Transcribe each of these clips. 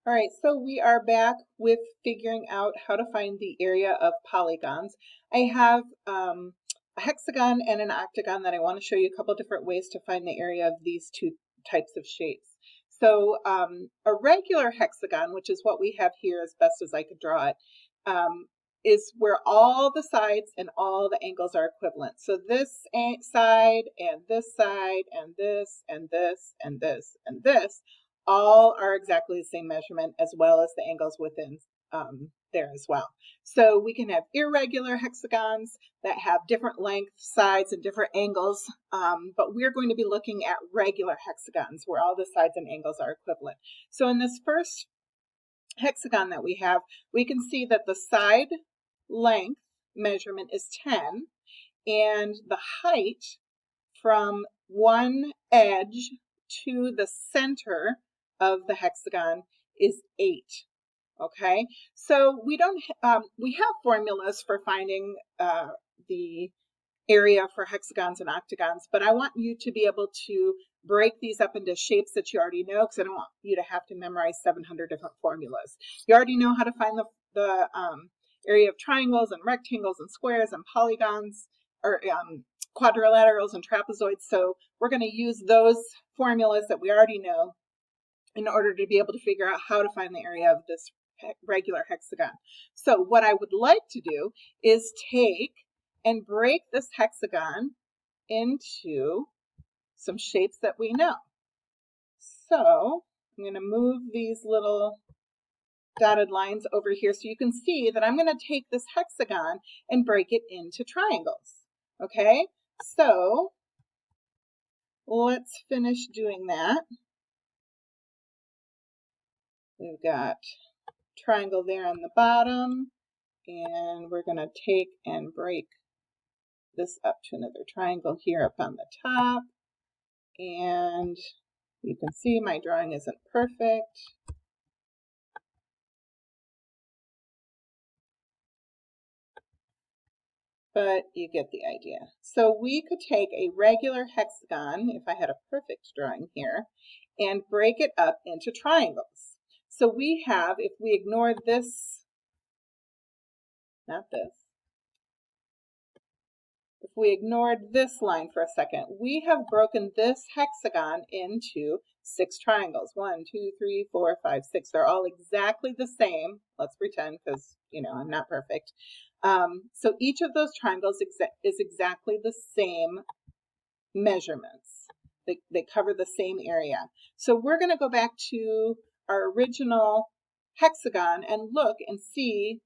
All right, so we are back with figuring out how to find the area of polygons. I have a hexagon and an octagon that I want to show you a couple different ways to find the area of these two types of shapes. So a regular hexagon, which is what we have here as best as I could draw it, is where all the sides and all the angles are equivalent. So this side and this side and this and this and this and this all are exactly the same measurement, as well as the angles within there as well. So we can have irregular hexagons that have different length, sides, and different angles, but we're going to be looking at regular hexagons where all the sides and angles are equivalent. So in this first hexagon that we have, we can see that the side length measurement is 10, and the height from one edge to the center of the hexagon is 8. Okay, so we have formulas for finding the area for hexagons and octagons, but I want you to be able to break these up into shapes that you already know, because I don't want you to have to memorize 700 different formulas. You already know how to find the area of triangles and rectangles and squares and polygons, or quadrilaterals and trapezoids. So we're going to use those formulas that we already know in order to be able to figure out how to find the area of this regular hexagon. So what I would like to do is take and break this hexagon into some shapes that we know. So I'm going to move these little dotted lines over here so you can see that I'm going to take this hexagon and break it into triangles. Okay, so let's finish doing that. We've got triangle there on the bottom, and we're going to take and break this up to another triangle here up on the top. And you can see my drawing isn't perfect. But you get the idea. So we could take a regular hexagon, if I had a perfect drawing here, and break it up into triangles. So we have, if we ignore this, not this, if we ignored this line for a second, we have broken this hexagon into 6 triangles. 1, 2, 3, 4, 5, 6. They're all exactly the same. Let's pretend, because, I'm not perfect. So each of those triangles is exactly the same measurements. They cover the same area. So we're going to go back to our original hexagon and look and see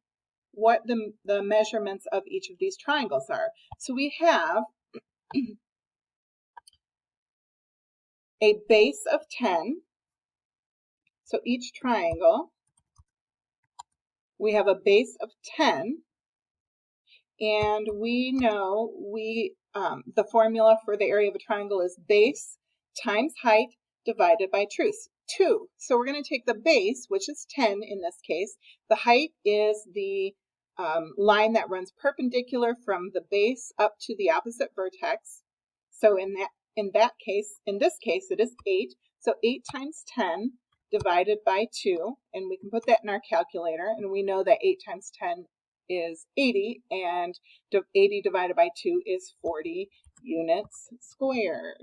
what the measurements of each of these triangles are. So we have a base of 10. So each triangle, we have a base of 10. And we know the formula for the area of a triangle is base times height divided by 2. So we're going to take the base, which is 10 in this case. The height is the line that runs perpendicular from the base up to the opposite vertex. So in this case, it is 8. So 8 times 10 divided by 2, and we can put that in our calculator, and we know that 8 times 10 is 80, and 80 divided by 2 is 40 units squared.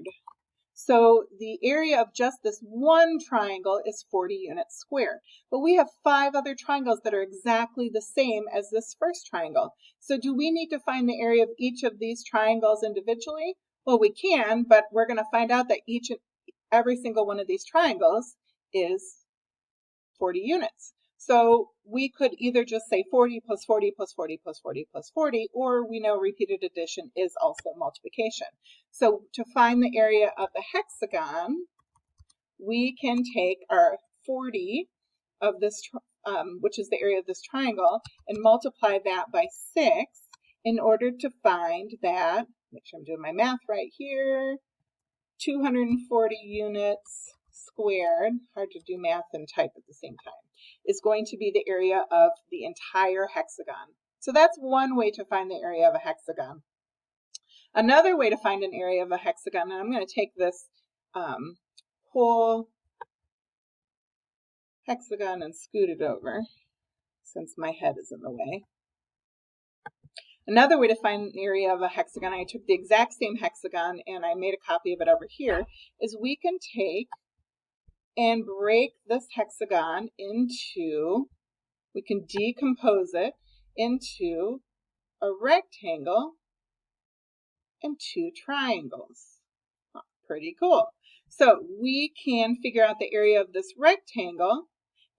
So the area of just this one triangle is 40 units squared. But we have 5 other triangles that are exactly the same as this first triangle. So do we need to find the area of each of these triangles individually? Well, we can, but we're going to find out that each and every single one of these triangles is 40 units. So we could either just say 40 plus 40 plus 40 plus 40 plus 40, or we know repeated addition is also multiplication. So to find the area of the hexagon, we can take our 40 of this, which is the area of this triangle, and multiply that by 6 in order to find that, make sure I'm doing my math right here, 240 units squared, hard to do math and type at the same time, is going to be the area of the entire hexagon. So that's one way to find the area of a hexagon. Another way to find an area of a hexagon, and I'm going to take this whole hexagon and scoot it over since my head is in the way. Another way to find the area of a hexagon, I took the exact same hexagon and I made a copy of it over here, is we can take and break this hexagon into, we can decompose it into a rectangle and two triangles. Oh, pretty cool. So we can figure out the area of this rectangle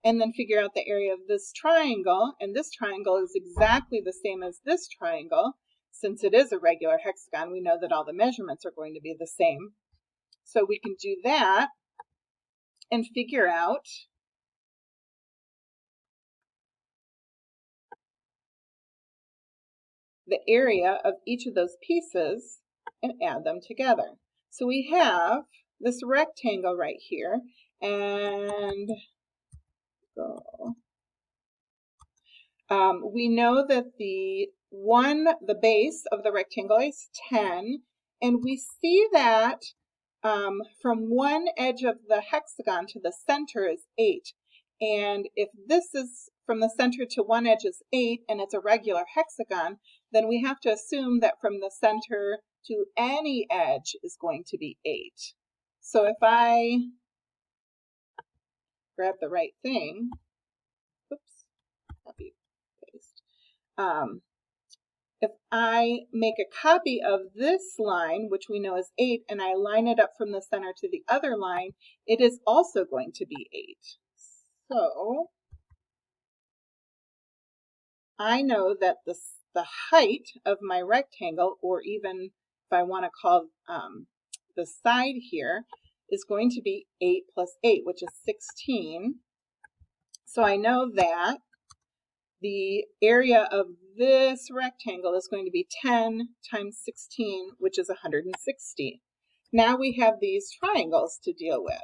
and then figure out the area of this triangle, and this triangle is exactly the same as this triangle. Since it is a regular hexagon, we know that all the measurements are going to be the same. So we can do that and figure out the area of each of those pieces and add them together. So we have this rectangle right here, and we know that the base of the rectangle is 10, and we see that from one edge of the hexagon to the center is 8. And if this is from the center to one edge is 8 and it's a regular hexagon, then we have to assume that from the center to any edge is going to be 8. So if I grab the right thing, oops, copy, paste. If I make a copy of this line, which we know is 8, and I line it up from the center to the other line, it is also going to be 8. So I know that the height of my rectangle, or even if I want to call the side here, is going to be 8 plus 8, which is 16. So I know that the area of this rectangle is going to be 10 times 16, which is 160. Now we have these triangles to deal with.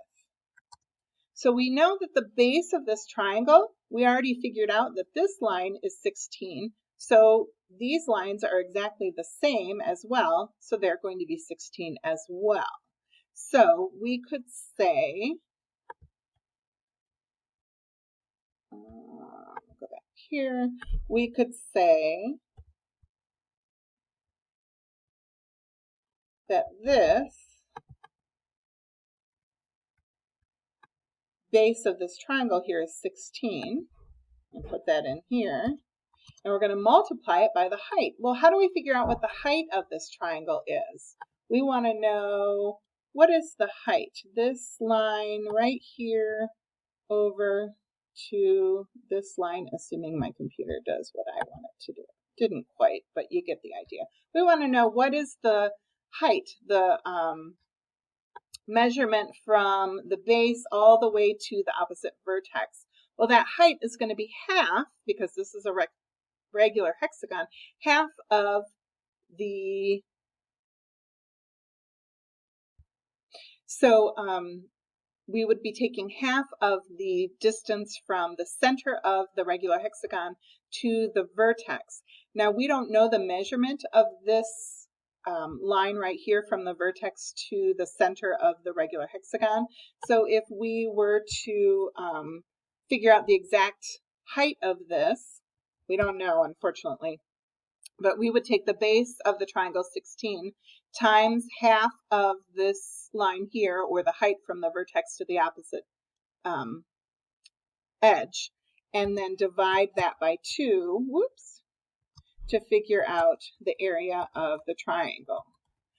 So we know that the base of this triangle, we already figured out that this line is 16. So these lines are exactly the same as well. So they're going to be 16 as well. So we could say, go back here, we could say that this base of this triangle here is 16, and put that in here, and we're going to multiply it by the height. Well, how do we figure out what the height of this triangle is? We want to know, what is the height? This line right here over to this line, assuming my computer does what I want it to do. Didn't quite, but you get the idea. We want to know what is the height, the measurement from the base all the way to the opposite vertex. Well, that height is going to be half, because this is a regular hexagon, half of the, so we would be taking half of the distance from the center of the regular hexagon to the vertex. Now, we don't know the measurement of this line right here from the vertex to the center of the regular hexagon. So if we were to figure out the exact height of this, we don't know, unfortunately, but we would take the base of the triangle 16 times half of this line here, or the height from the vertex to the opposite edge, and then divide that by 2, whoops, to figure out the area of the triangle.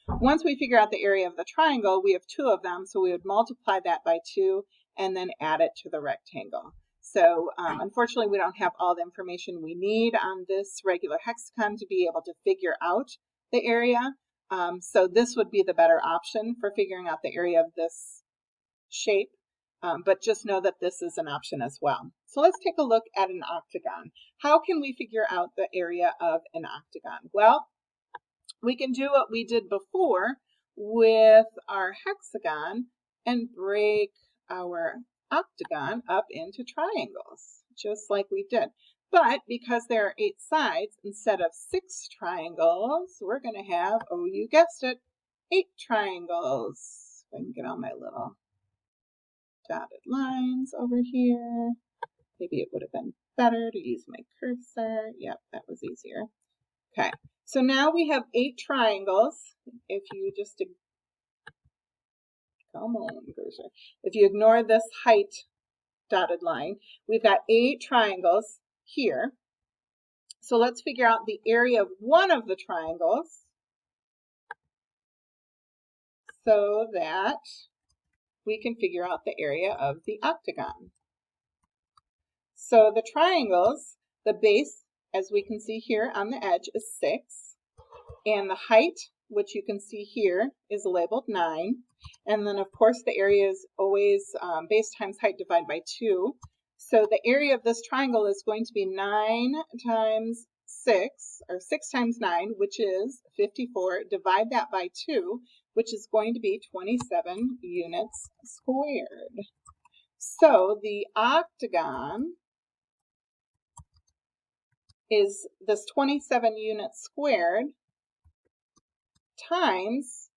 Once we figure out the area of the triangle, we have 2 of them, so we would multiply that by 2 and then add it to the rectangle. So unfortunately, we don't have all the information we need on this regular hexagon to be able to figure out the area. So this would be the better option for figuring out the area of this shape, but just know that this is an option as well. So let's take a look at an octagon. How can we figure out the area of an octagon? Well, we can do what we did before with our hexagon and break our octagon up into triangles, just like we did. But because there are 8 sides instead of 6 triangles, we're going to have, oh, you guessed it, 8 triangles. If I can get on my little dotted lines over here. Maybe it would have been better to use my cursor. Yep, that was easier. Okay, so now we have 8 triangles. If you just, come on, cursor. If you ignore this height dotted line, we've got 8 triangles here. So let's figure out the area of one of the triangles so that we can figure out the area of the octagon. So the triangles, the base, as we can see here on the edge, is 6. And the height, which you can see here, is labeled 9. And then, of course, the area is always base times height divided by 2. So the area of this triangle is going to be 9 times 6, or 6 times 9, which is 54. Divide that by 2, which is going to be 27 units squared. So the octagon is this 27 units squared times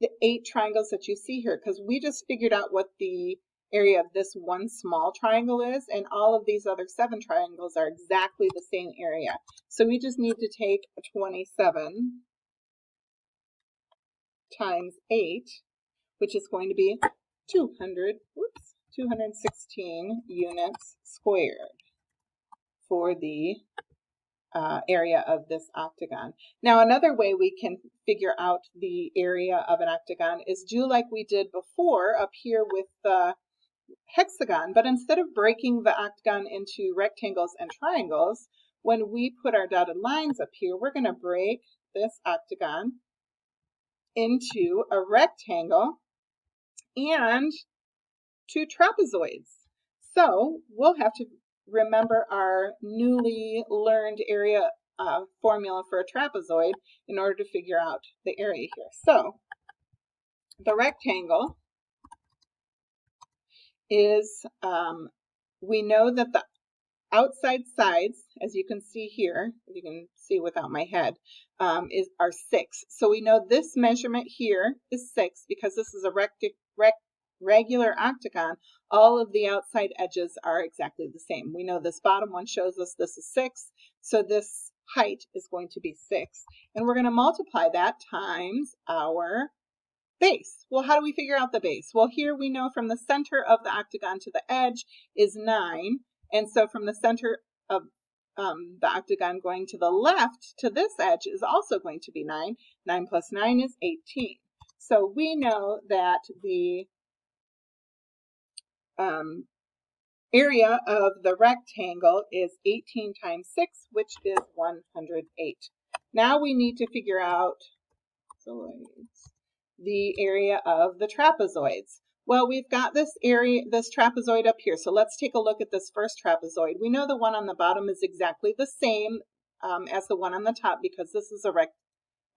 the 8 triangles that you see here, because we just figured out what the area of this one small triangle is, and all of these other 7 triangles are exactly the same area. So we just need to take 27 times 8, which is going to be 216 units squared for the area of this octagon. Now, another way we can figure out the area of an octagon is do like we did before up here with the hexagon, but instead of breaking the octagon into rectangles and triangles, when we put our dotted lines up here, we're going to break this octagon into a rectangle and 2 trapezoids. So we'll have to remember our newly learned area formula for a trapezoid in order to figure out the area here. So the rectangle is, we know that the outside sides, as you can see here, you can see without my head, are 6. So we know this measurement here is 6 because this is a regular octagon. All of the outside edges are exactly the same. We know this bottom one shows us this is 6, so this height is going to be 6. And we're going to multiply that times our base. Well, how do we figure out the base? Well, here we know from the center of the octagon to the edge is 9. And so from the center of the octagon going to the left to this edge is also going to be 9. 9 plus 9 is 18. So we know that the area of the rectangle is 18 times 6, which is 108. Now we need to figure out the area of the trapezoids. Well, we've got this trapezoid up here. So let's take a look at this first trapezoid. We know the one on the bottom is exactly the same as the one on the top because this is a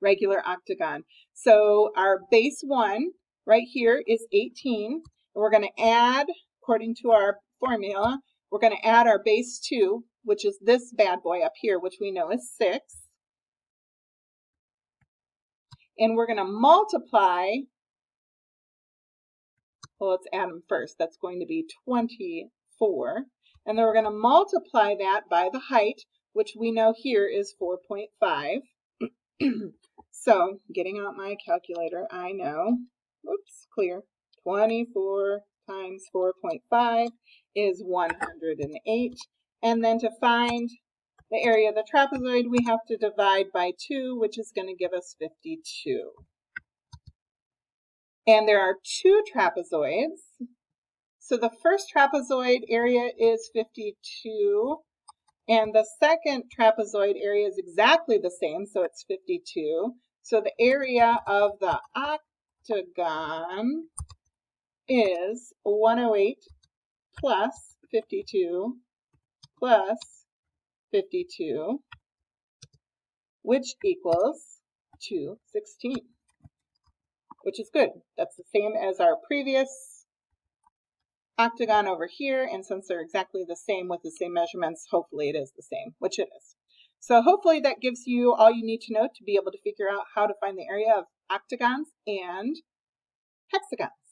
regular octagon. So our base 1 right here is 18. And we're going to add, according to our formula, we're going to add our base 2, which is this bad boy up here, which we know is 6. And we're going to multiply, well, let's add them first. That's going to be 24. And then we're going to multiply that by the height, which we know here is 4.5. So, getting out my calculator, I know, oops, clear, 24 times 4.5 is 108. And then to find the area of the trapezoid, we have to divide by 2, which is going to give us 52. And there are 2 trapezoids. So the first trapezoid area is 52. And the second trapezoid area is exactly the same, so it's 52. So the area of the octagon is 108 plus 52 plus 52, which equals 216, which is good. That's the same as our previous octagon over here, and since they're exactly the same with the same measurements, hopefully it is the same, which it is. So hopefully that gives you all you need to know to be able to figure out how to find the area of octagons and hexagons.